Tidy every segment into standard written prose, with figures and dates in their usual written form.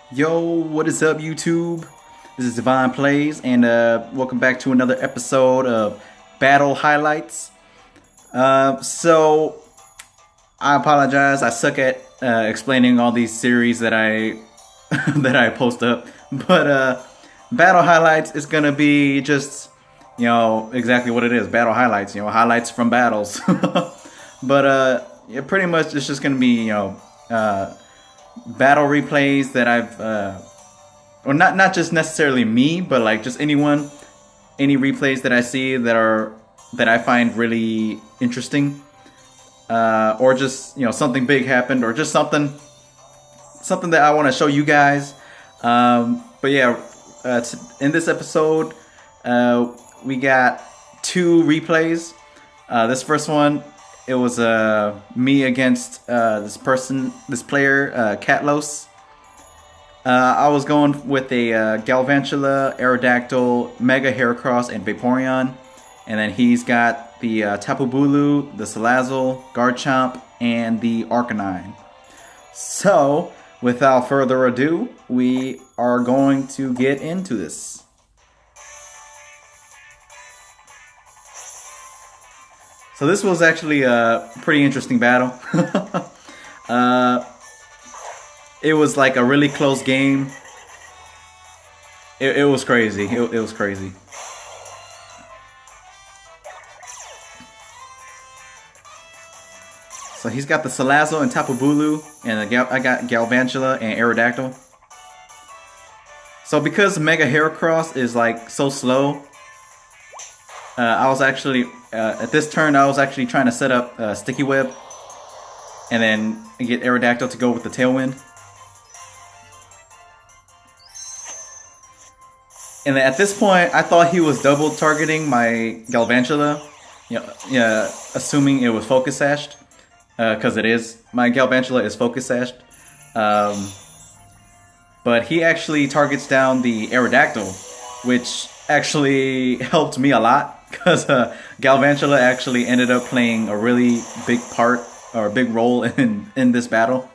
Yo, what is up, YouTube? This is DevinePlayz, and welcome back to another episode of Battle Highlights. So I apologize. I suck at explaining all these series that I that I post up, but Battle Highlights is gonna be just exactly what it is. Battle highlights, highlights from battles. But yeah, pretty much it's just gonna be battle replays that I've or not just necessarily me, but like just any replays that I see that I find really interesting, or just something big happened, or just something that I want to show you guys. But yeah, in this episode, we got two replays. This first one, it was me against this player, Catlos. I was going with a Galvantula, Aerodactyl, Mega Heracross, and Vaporeon. And then he's got the Tapu Bulu, the Salazzle, Garchomp, and the Arcanine. So, without further ado, we are going to get into this. So this was actually a pretty interesting battle. It was like a really close game. It was crazy. It was crazy. So he's got the Salazzle and Tapu Bulu, and I got Galvantula and Aerodactyl. So because Mega Heracross is like so slow, I was actually at this turn I was actually trying to set up Sticky Web, and then get Aerodactyl to go with the Tailwind. And at this point, I thought he was double targeting my Galvantula, assuming it was Focus Sashed, because it is. My Galvantula is Focus Sashed, but he actually targets down the Aerodactyl, which actually helped me a lot, because Galvantula actually ended up playing a really big part, or a big role in this battle.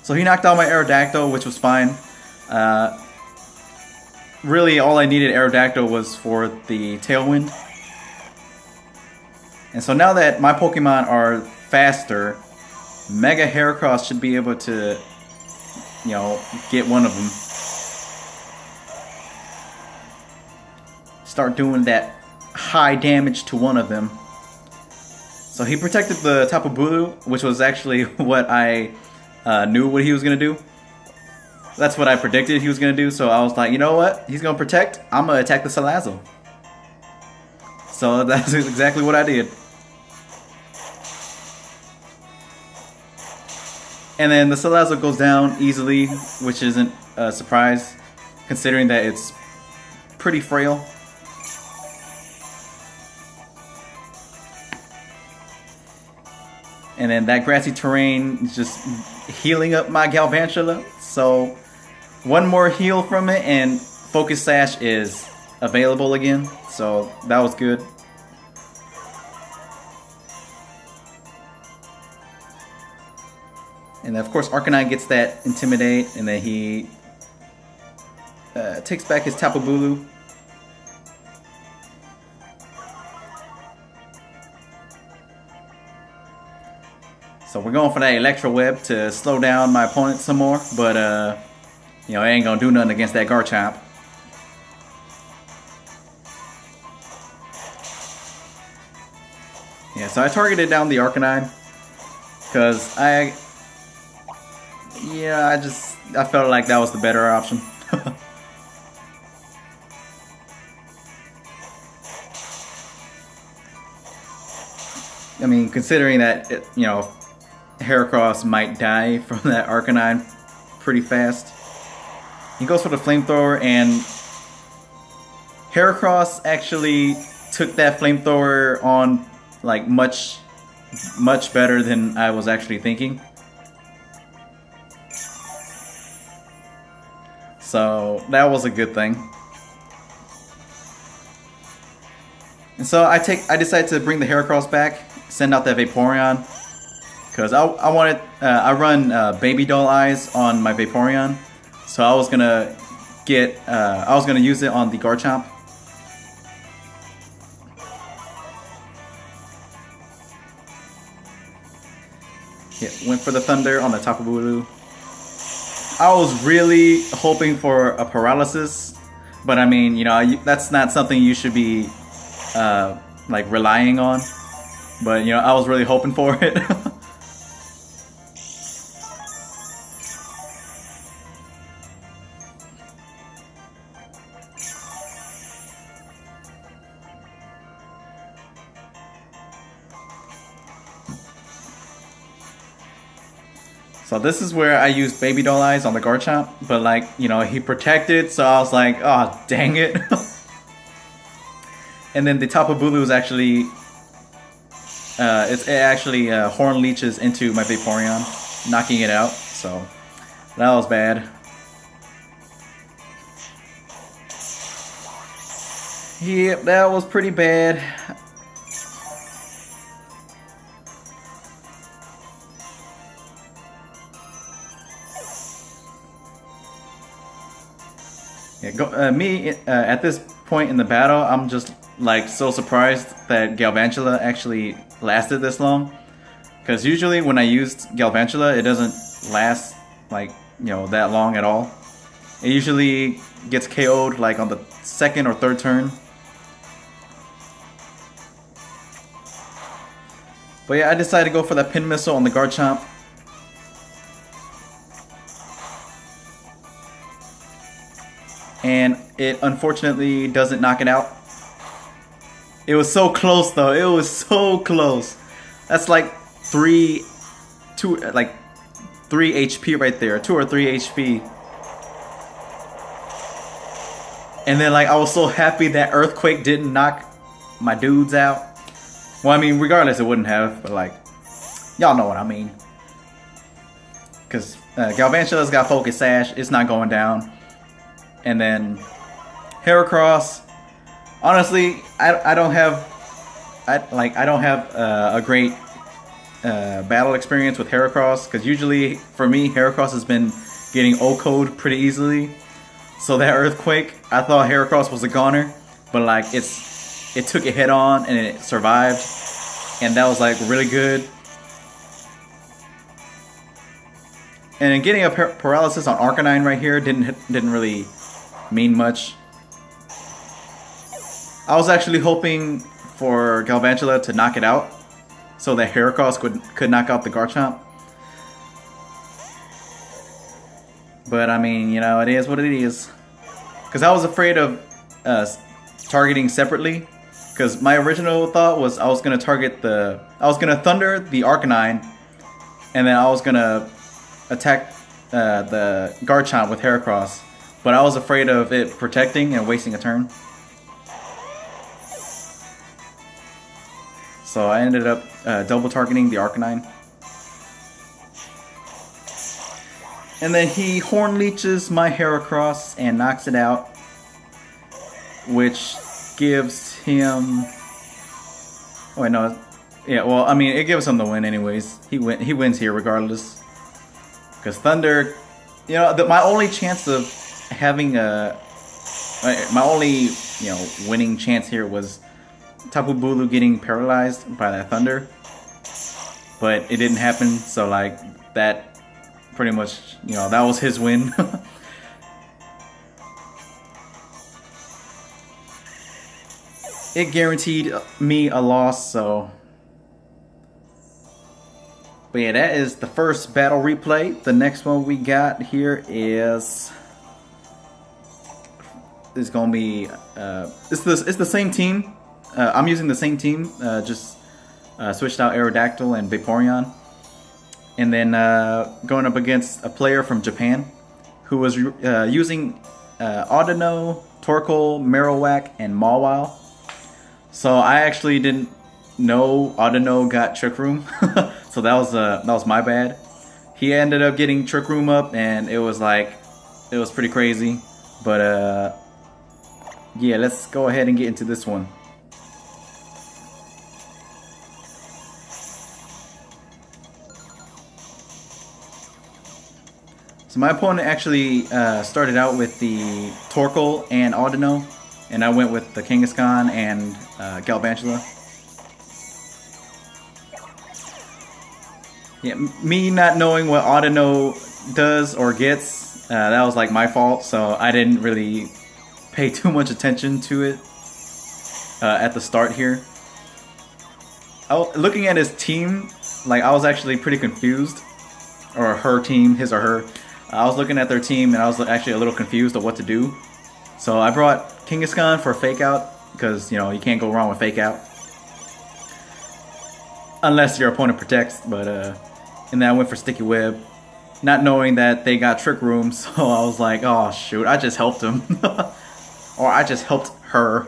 So he knocked out my Aerodactyl, which was fine. Really all I needed Aerodactyl was for the Tailwind. And so now that my Pokemon are faster, Mega Heracross should be able to, get one of them. Start doing that high damage to one of them. So he protected the Tapu Bulu, which was actually what I knew what he was going to do. That's what I predicted he was going to do, so I was like, you know what? He's going to protect. I'm going to attack the Salazzle. So that's exactly what I did. And then the Salazzle goes down easily, which isn't a surprise, considering that it's pretty frail. And then that grassy terrain is just healing up my Galvantula. So one more heal from it and Focus Sash is available again. So that was good. And then of course Arcanine gets that Intimidate, and then he takes back his Tapu Bulu. So we're going for that Electro Web to slow down my opponent some more, but it ain't gonna do nothing against that Garchomp. Yeah, so I targeted down the Arcanine because I felt like that was the better option. I mean, considering that Heracross might die from that Arcanine pretty fast. He goes for the Flamethrower, and Heracross actually took that Flamethrower on like much better than I was actually thinking. So that was a good thing. And so I decided to bring the Heracross back, send out that Vaporeon, because I wanted I run baby doll eyes on my Vaporeon, so I was gonna use it on the Garchomp. Yeah, went for the Thunder on the Tapu Bulu. I was really hoping for a paralysis, but I mean, you know, that's not something you should be like relying on. But you know, I was really hoping for it. So this is where I used Baby Doll Eyes on the Garchomp, but like, you know, he protected, so I was like, oh, dang it. And then the Tapu Bulu is actually, it actually Horn Leeches into my Vaporeon, knocking it out, so that was bad. Yep, that was pretty bad. Yeah, at this point in the battle, I'm just like so surprised that Galvantula actually lasted this long. Because usually when I used Galvantula, it doesn't last like, you know, that long at all. It usually gets KO'd like on the second or third turn. But yeah, I decided to go for that Pin Missile on the Garchomp. And it unfortunately doesn't knock it out. It was so close though. It was so close. That's like 3 HP right there. 2 or 3 HP. And then like I was so happy that Earthquake didn't knock my dudes out. Well, I mean, regardless, it wouldn't have, but like, y'all know what I mean. Because Galvantula's got Focus Sash. It's not going down. And then Heracross, honestly, I don't have a great battle experience with Heracross, because usually for me Heracross has been getting O-code pretty easily. So that Earthquake, I thought Heracross was a goner, but like it took it head on and it survived, and that was like really good. And then getting a paralysis on Arcanine right here didn't really mean much. I was actually hoping for Galvantula to knock it out so that Heracross could knock out the Garchomp. But I mean, you know, it is what it is. Because I was afraid of targeting separately. Because my original thought was I was going to Thunder the Arcanine, and then I was going to attack the Garchomp with Heracross. But I was afraid of it protecting and wasting a turn. So I ended up double targeting the Arcanine. And then he Horn Leeches my Heracross and knocks it out. Which gives him... Oh wait, no. Yeah, well, I mean, it gives him the win anyways. He wins here regardless. Because Thunder... You know, my only chance of having my only, you know, winning chance here was Tapu Bulu getting paralyzed by that Thunder, but it didn't happen. So like that, pretty much, you know, that was his win. It guaranteed me a loss. So, but yeah, that is the first battle replay. The next one we got here is gonna be it's the same team. I'm using the same team, just switched out Aerodactyl and Vaporeon, and then going up against a player from Japan who was using Audino, Torkoal, Marowak, and Mawile. So I actually didn't know Audino got Trick Room, so that was my bad. He ended up getting Trick Room up, and it was pretty crazy, but yeah, let's go ahead and get into this one. So my opponent actually started out with the Torkoal and Audino, and I went with the Kangaskhan and Galvantula. Yeah, me not knowing what Audino does or gets, that was like my fault, so I didn't really pay too much attention to it at the start here. Looking at his team, like I was actually pretty confused, or her team, his or her. I was looking at their team and I was actually a little confused of what to do. So I brought Kangaskhan for Fake Out, because you know you can't go wrong with Fake Out. Unless your opponent protects, but and then I went for Sticky Web, not knowing that they got Trick Room, so I was like, oh shoot, I just helped him. Or I just helped her.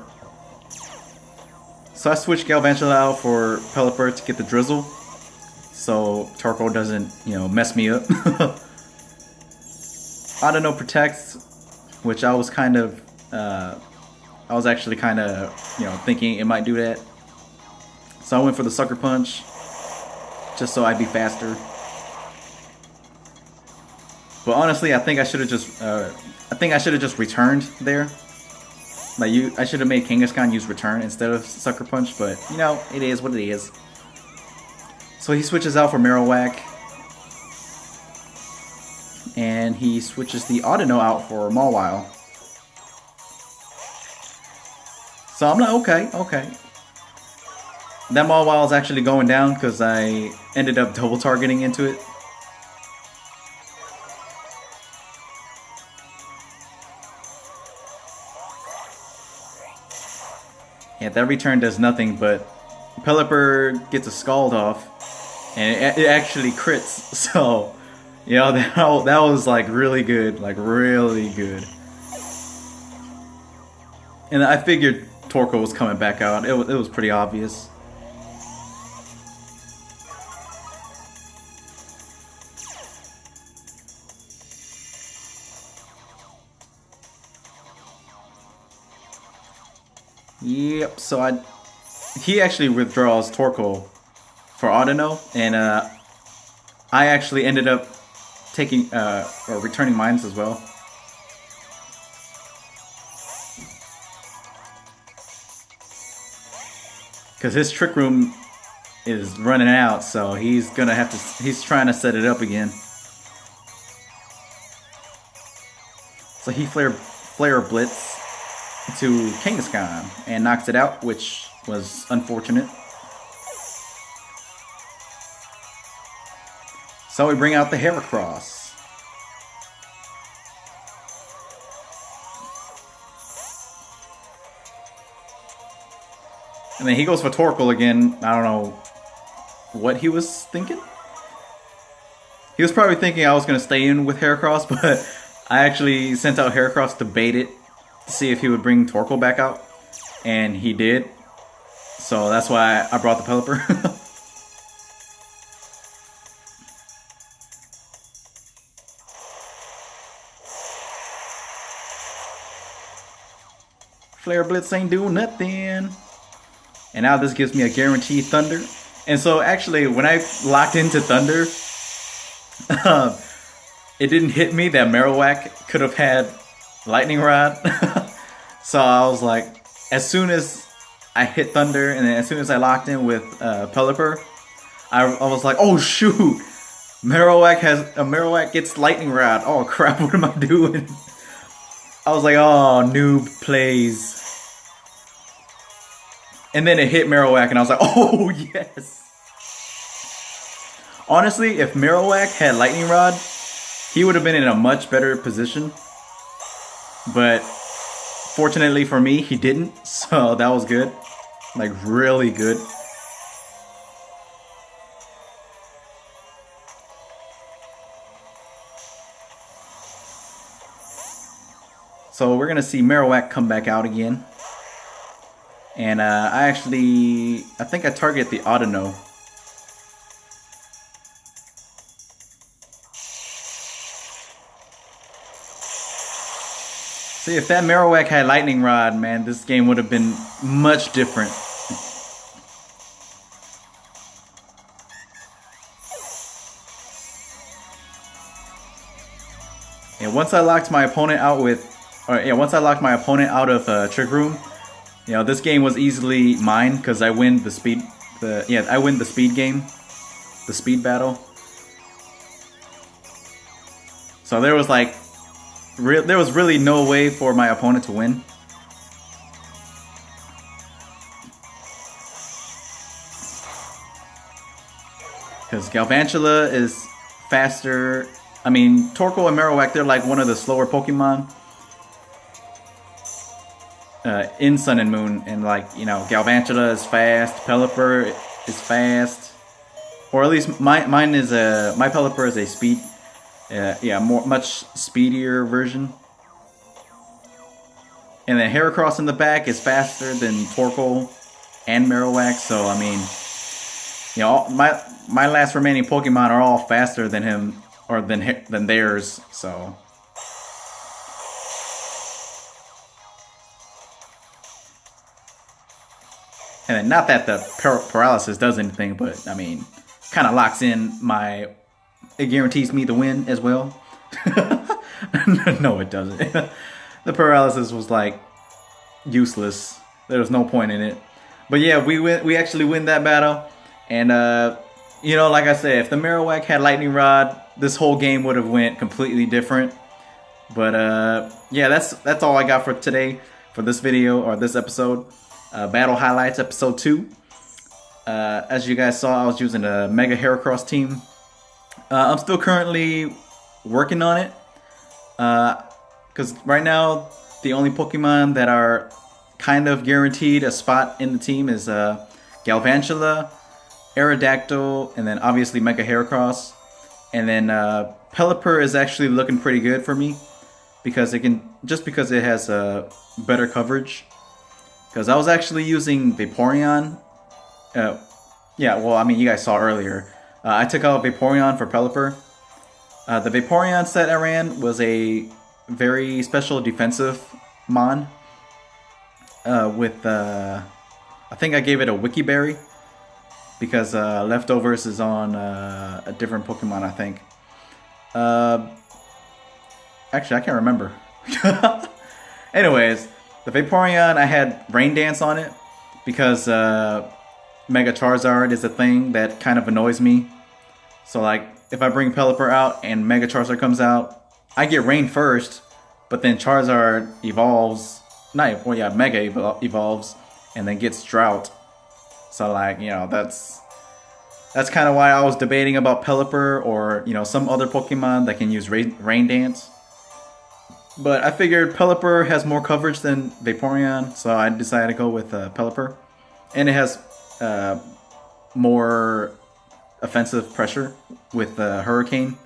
So I switched Galvantula out for Pelipper to get the Drizzle, so Torkoal doesn't, you know, mess me up. Audino protects, which I was kind of, I was actually kind of, you know, thinking it might do that. So I went for the Sucker Punch, just so I'd be faster. But honestly, I think I should have just, returned there. Like I should have made Kangaskhan use Return instead of Sucker Punch, but you know, it is what it is. So he switches out for Marowak, and he switches the Audino out for Mawile. So I'm like, okay. That Mawile is actually going down because I ended up double targeting into it. Yeah, that return does nothing, but Pelipper gets a Scald off, and it actually crits. So, you know, that was like really good, And I figured Torkoal was coming back out. It was pretty obvious. Yep, so he actually withdraws Torkoal for Audino, and I actually ended up taking or returning mines as well. Because his Trick Room is running out, so he's gonna have to. He's trying to set it up again. So he Flare Blitz to Kangaskhan and knocks it out, which was unfortunate. So we bring out the Heracross. And then he goes for Torkoal again. I don't know what he was thinking. He was probably thinking I was going to stay in with Heracross, but I actually sent out Heracross to bait it, to see if he would bring Torkoal back out, and he did. So that's why I brought the Pelipper. Flare Blitz ain't doing nothing. And now this gives me a guaranteed Thunder. And so actually, when I locked into Thunder, it didn't hit me that Marowak could have had Lightning Rod. So I was like, as soon as I hit Thunder, and then as soon as I locked in with Pelipper, I was like, oh shoot, Marowak gets Lightning Rod. Oh crap, what am I doing? I was like, oh, noob plays. And then it hit Marowak, and I was like, oh yes. Honestly, if Marowak had Lightning Rod, he would have been in a much better position. But fortunately for me, he didn't, so that was good. Like, really good. So we're going to see Marowak come back out again. And I think I target the Audino. See, if that Marowak had Lightning Rod, man, this game would have been much different. And once I locked my opponent out once I locked my opponent out of Trick Room, you know, this game was easily mine because I win the speed. I win the speed game, the speed battle. So there was like, there was really no way for my opponent to win. Because Galvantula is faster. I mean, Torkoal and Marowak, they're like one of the slower Pokemon in Sun and Moon. And like, you know, Galvantula is fast, Pelipper is fast. Or at least my Pelipper is a speed, much speedier version. And then Heracross in the back is faster than Torkoal and Marowak. So I mean, you know, my last remaining Pokemon are all faster than him, or than theirs, so. And then, not that the paralysis does anything, but I mean, kind of locks in it guarantees me the win as well. No, it doesn't. The paralysis was like useless. There was no point in it. But yeah, we actually win that battle. And, you know, like I said, if the Marowak had Lightning Rod, this whole game would have went completely different. But, yeah, that's all I got for today, for this video, or this episode. Battle Highlights, Episode 2. As you guys saw, I was using a Mega Heracross team. I'm still currently working on it. Because right now, the only Pokemon that are kind of guaranteed a spot in the team is Galvantula, Aerodactyl, and then obviously Mega Heracross. And then Pelipper is actually looking pretty good for me because it has better coverage. Because I was actually using Vaporeon. Yeah, well, I mean, you guys saw earlier. I took out Vaporeon for Pelipper. The Vaporeon set I ran was a very special defensive mon. I think I gave it a Wiki Berry. Because Leftovers is on a different Pokemon, I think. Actually, I can't remember. Anyways, the Vaporeon, I had Rain Dance on it. Because Mega Charizard is a thing that kind of annoys me. So, like, if I bring Pelipper out and Mega Charizard comes out, I get Rain first. But then Charizard evolves. Mega evolves. And then gets Drought. So, like, you know, that's kind of why I was debating about Pelipper or, you know, some other Pokemon that can use Rain Dance. But I figured Pelipper has more coverage than Vaporeon, so I decided to go with Pelipper. And it has more offensive pressure with Hurricane.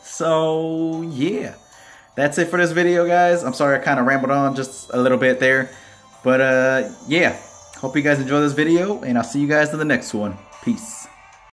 So, yeah. That's it for this video, guys. I'm sorry I kind of rambled on just a little bit there. But, yeah. Hope you guys enjoy this video, and I'll see you guys in the next one. Peace.